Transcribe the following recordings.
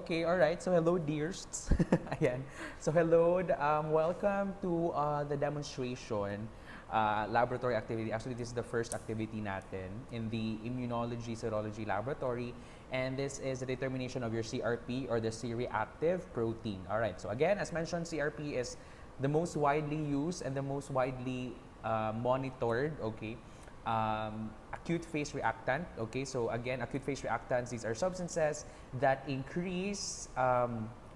Okay, all right. So hello, dears. Ayan. So hello, welcome to the demonstration laboratory activity. Actually, this is the first activity natin in the immunology serology laboratory, and this is the determination of your CRP or the C-reactive protein. All right. So again, as mentioned, CRP is the most widely used and the most widely monitored. Okay. Acute phase reactant. Okay, so again, acute phase reactants, these are substances that increase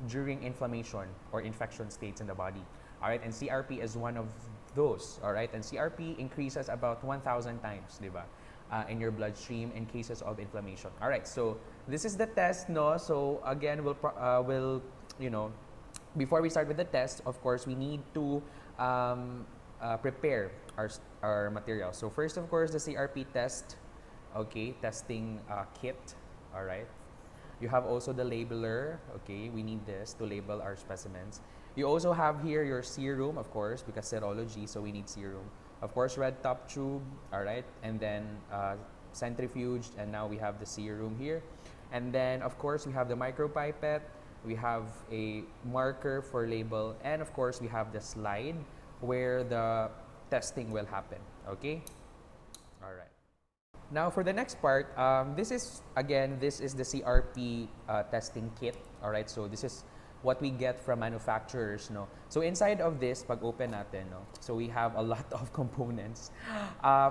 during inflammation or infection states in the body. All right, and CRP is one of those. All right, and CRP increases about 1,000 times, di ba? In your bloodstream in cases of inflammation. All right, so this is the test, no? So again, we'll you know, before we start with the test, of course, we need to prepare our material. So first, of course, the CRP test, okay, testing kit, all right. You have also the labeler, okay, we need this to label our specimens. You also have here your serum, of course, because serology, so we need serum. Of course, red top tube, all right, and then centrifuged, and now we have the serum here. And then, of course, we have the micropipette, we have a marker for label, and of course, we have the slide where the testing will happen, okay? All right. Now for the next part, this is the CRP testing kit, all right? So this is what we get from manufacturers, no? So inside of this, pag open natin, no? So we have a lot of components.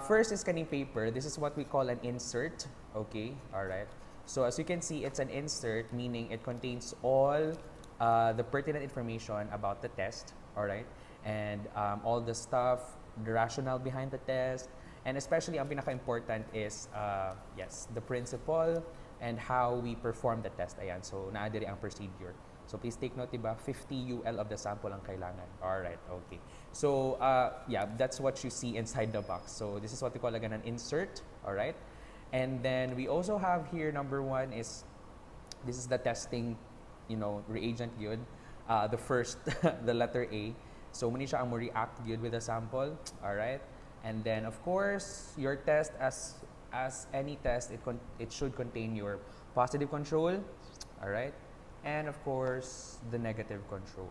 First is kaning paper. This is what we call an insert, okay? All right. So as you can see, it's an insert, meaning it contains all the pertinent information about the test, all right? And all the stuff, the rationale behind the test, and especially ang pinaka-important is, yes, the principle and how we perform the test. Ayan, so naadiri ang procedure. So please take note, diba? 50 UL of the sample ang kailangan. Alright, okay. So, yeah, that's what you see inside the box. So this is what we call again an insert, alright? And then we also have here, number one is, this is the testing, reagent good. The first, the letter A. So, muna siya ang mo react good with the sample, alright? And then, of course, your test, as any test, it should contain your positive control, alright? And of course, the negative control.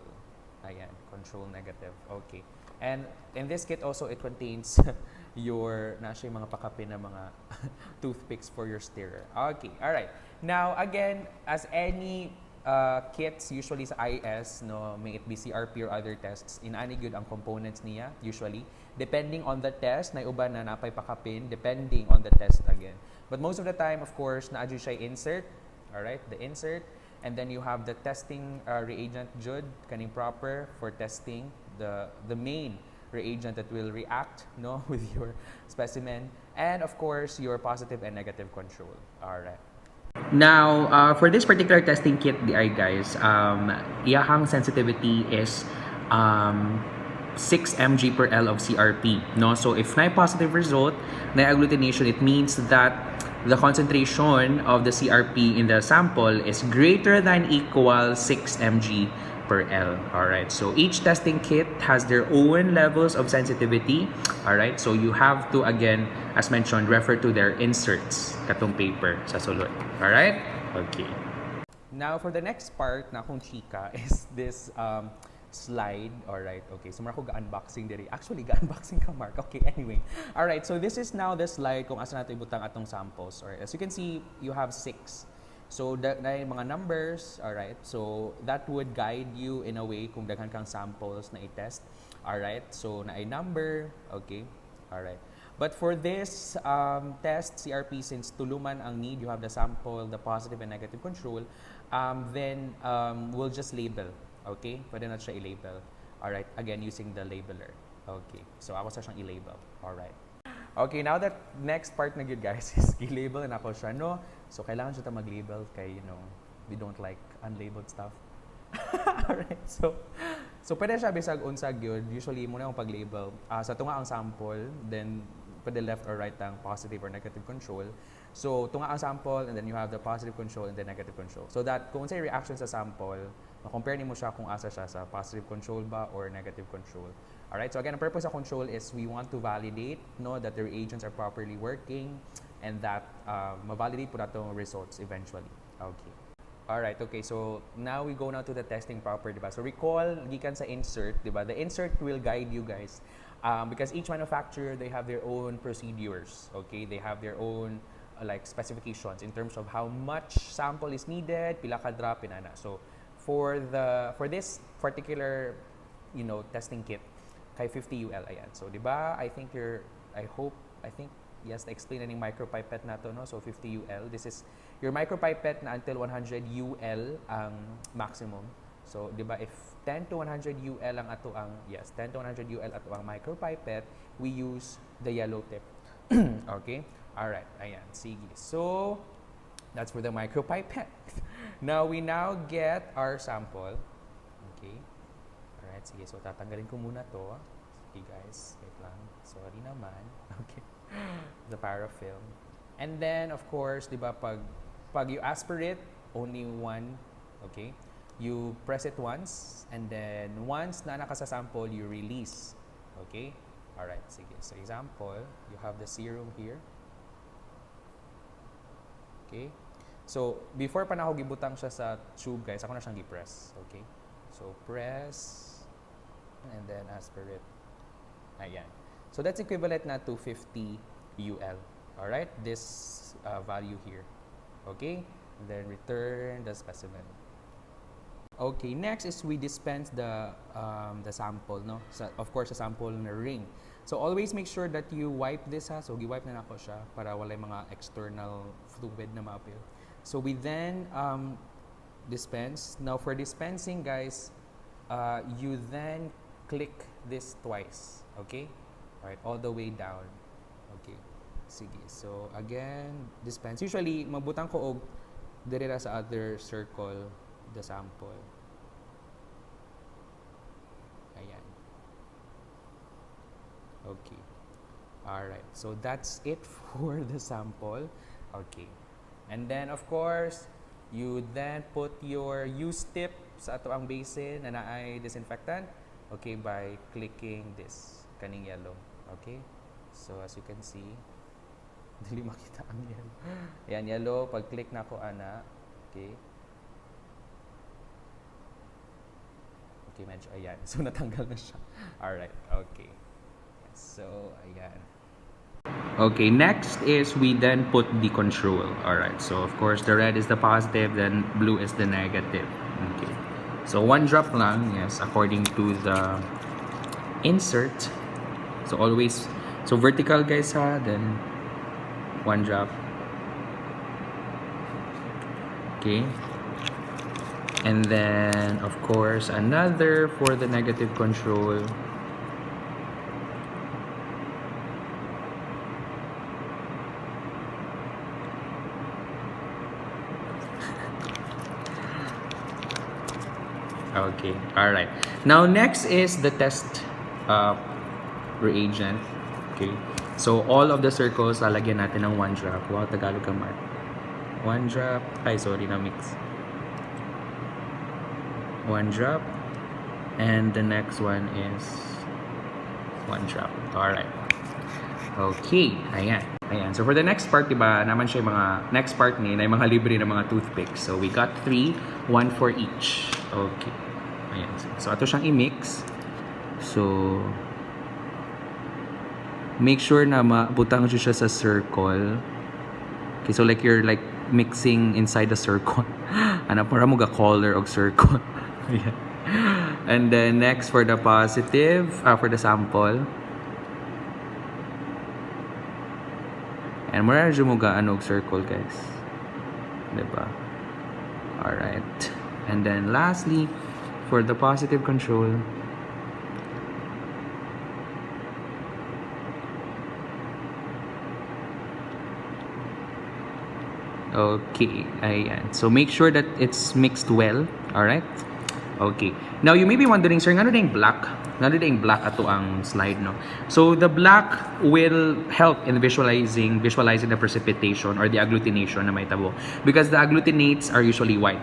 Ayan, control negative, okay. And in this kit also, it contains your, nasa yung mga pakapin na mga toothpicks for your stirrer. Okay, alright. Now, again, as any kits usually sa IS, no, may it be CRP or other tests, inaani gyud ang components niya usually depending on the test, na uban na napay pakapin depending on the test again. But most of the time, of course, naadyo siya insert, all right, the insert, and then you have the testing reagent jud kaning proper for testing the main reagent that will react, no, with your specimen, and of course your positive and negative control. All right. Now, for this particular testing kit, guys, iyahang sensitivity is 6 mg per L of CRP. No? So, if na positive result, na agglutination, it means that the concentration of the CRP in the sample is greater than equal 6 mg per L. Alright, so each testing kit has their own levels of sensitivity. Alright, so you have to, again, as mentioned, refer to their inserts, katong paper sa sulod. Alright? Okay. Now, for the next part na akong chika is this slide. Alright, okay. So, marako ga-unboxing diri. Actually, ga-unboxing ka, Mark. Okay, anyway. Alright, so this is now the slide kung asa nato ibutang atong samples. Alright, as you can see, you have 6. So, na yung mga numbers, alright, so that would guide you in a way kung daghan kang samples na i-test, alright, so na ay number, okay, alright. But for this test, CRP, since tuluman ang need, you have the sample, the positive and negative control, then we'll just label, okay, pwede na siya i-label, alright, again, using the labeler, okay, so ako sa siyang i-label, alright. Okay, now that next part na good, guys, is i-label na ako siya, no? So, kailangan siya mag-label kay, we don't like unlabeled stuff. Alright, so pwede siya bisag unsag yun. Usually, muna akong pag-label. Sa tunga ang sample, then pwede left or right ang positive or negative control. So, tunga ang sample, and then you have the positive control and the negative control. So that, kung say reaction sa sample, compare mo siya kung asa siya sa positive control ba or negative control. Alright, so again, the purpose of control is we want to validate, no, that the reagents are properly working and that ma-validate po nato results eventually. Okay. Alright, okay. So, now we go now to the testing proper, diba? So, recall, gikan sa insert, diba? The insert will guide you guys. Because each manufacturer, they have their own procedures, okay? They have their own, like, specifications in terms of how much sample is needed, pila ka drop, inana. So, for this particular, testing kit, kay 50 UL, ayan. So, diba? I think, yes, na-explain na ng micropipette na to, no? So, 50 UL. This is your micropipette na until 100 UL ang maximum. So, di ba, if 10 to 100 UL ang ato ang, 10 to 100 UL ato ang micropipette, we use the yellow tip. Okay? Alright, ayan, sige. So, that's for the micropipette. Now, we now get our sample. Okay? Alright, sige. So, tatanggalin ko muna to. Sige, guys. Wait lang. Sorry naman. Okay. The parafilm. And then, of course, di ba, pag you aspirate, only one, okay? You press it once, and then once na naka sa sample, you release. Okay? Alright, sige. So, example, you have the serum here. Okay? So, before pa na ako gibutang siya sa tube, guys, ako na siyang gi-press. Okay? So, press, and then aspirate. Ayan. So, that's equivalent na to 50 UL. Alright? This value here. Okay? And then return the specimen. Okay, next is we dispense the sample, no? So, of course, the sample na ring. So, always make sure that you wipe this, ha? So, gi-wipe na nako siya para wala yung mga external fluid na ma-appear. So, we then dispense. Now, for dispensing, guys, you then click this twice. Okay? Alright, all the way down. Okay. Sige. So, again, dispense. Usually, magbutang ko og dirira sa other circle the sample. Ayan. Okay. Alright. So, that's it for the sample. Okay. And then, of course, you then put your used tip sa ato ang basin na naay disinfectant. Okay, by clicking this. Kaning yellow. Okay? So, as you can see, dili makita ang yellow. Ayan, yellow. Pag-click na ko, ana. Okay? Okay, medyo, ayan. So, natanggal na siya. Alright, okay. So, ayan. Okay, next is we then put the control. Alright, so of course, the red is the positive, then blue is the negative. Okay. So, 1 drop lang, yes, according to the insert. So, always, so vertical, guys, ha, then 1 drop. Okay. And then, of course, another for the negative control. Okay, all right. Now, next is the test reagent. Okay. So, all of the circles, lalagyan natin ng 1 drop. Wow, Tagalog ka, Mark. 1 drop. Ay, sorry, na-mix. 1 drop. And the next one is 1 drop. Alright. Okay. Ayan. Ayan. So, for the next part, diba, naman siya yung mga, next part ni, na yung mga libre na mga toothpicks. So, we got 3, 1 for each. Okay. Ayan. So, ato siyang i-mix. So, make sure na mabutang siya sa circle. Okay, so like you're like mixing inside the circle. Ano, para mo ga-color og circle. Ayan. And then next for the positive, for the sample. And mura mo ga-ano og circle, guys. Diba? Alright. And then lastly, for the positive control, okay, ayan. So, make sure that it's mixed well. Alright? Okay. Now, you may be wondering, sir, ngano ding black? Ngano ding black ato ang slide, no? So, the black will help in visualizing the precipitation or the agglutination na may tabo. Because the agglutinates are usually white.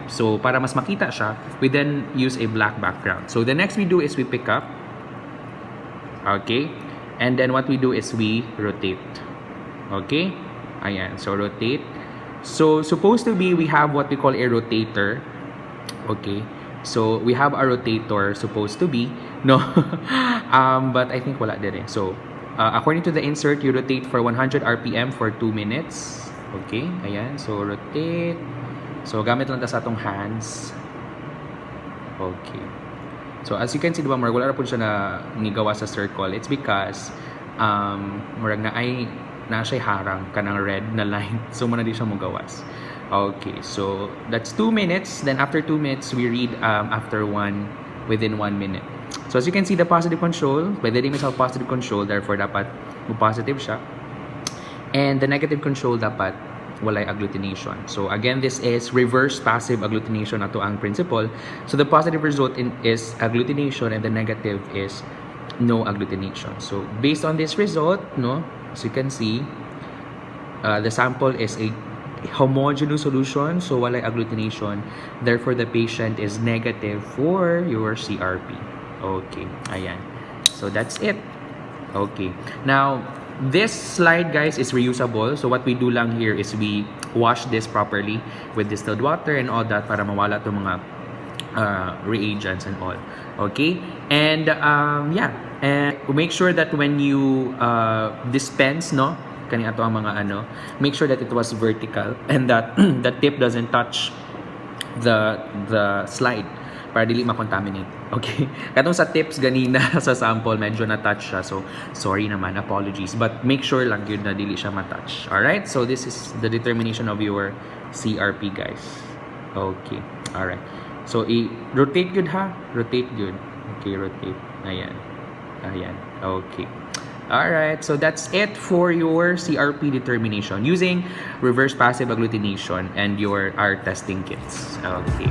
So, para mas makita siya, we then use a black background. So, the next we do is we pick up. Okay? And then what we do is we rotate. Okay? Ayan. So, rotate. So supposed to be, we have what we call a rotator. Okay. So we have a rotator supposed to be. No. But I think wala din eh. So according to the insert, you rotate for 100 RPM for 2 minutes. Okay. Ayan. So rotate. So gamit lang ta sa atong hands. Okay. So as you can see, diba, wala na po siya na nigawa sa circle. It's because murag na ay na siya harang kanang red na line. So muna di siya magawas. Okay, so that's 2 minutes. Then after 2 minutes, we read within 1 minute. So as you can see, the positive control, pwede rin sa positive control, therefore dapat positive siya. And the negative control dapat walay agglutination. So again, this is reverse passive agglutination ato ang principle. So the positive result is agglutination and the negative is no agglutination. So based on this result, no, as you can see, the sample is a homogeneous solution, so walay agglutination. Therefore, the patient is negative for your CRP. Okay, ayan. So that's it. Okay. Now, this slide, guys, is reusable. So what we do lang here is we wash this properly with distilled water and all that para mawala itong mga reagents and all. Okay? And yeah, and make sure that when you dispense, no, kani ato ang mga ano, make sure that it was vertical and that the tip doesn't touch the slide para dili ma-contaminate. Okay? Katong sa tips ganina sa sample, medyo na-touch siya. So, sorry naman, apologies. But make sure lang yun na dili siya ma-touch. Alright? So, this is the determination of your CRP, guys. Okay. Alright. So, rotate good ha? Rotate good. Okay, rotate. Ayan. Ayan. Okay. Alright, so that's it for your CRP determination using reverse passive agglutination and our testing kits. Okay.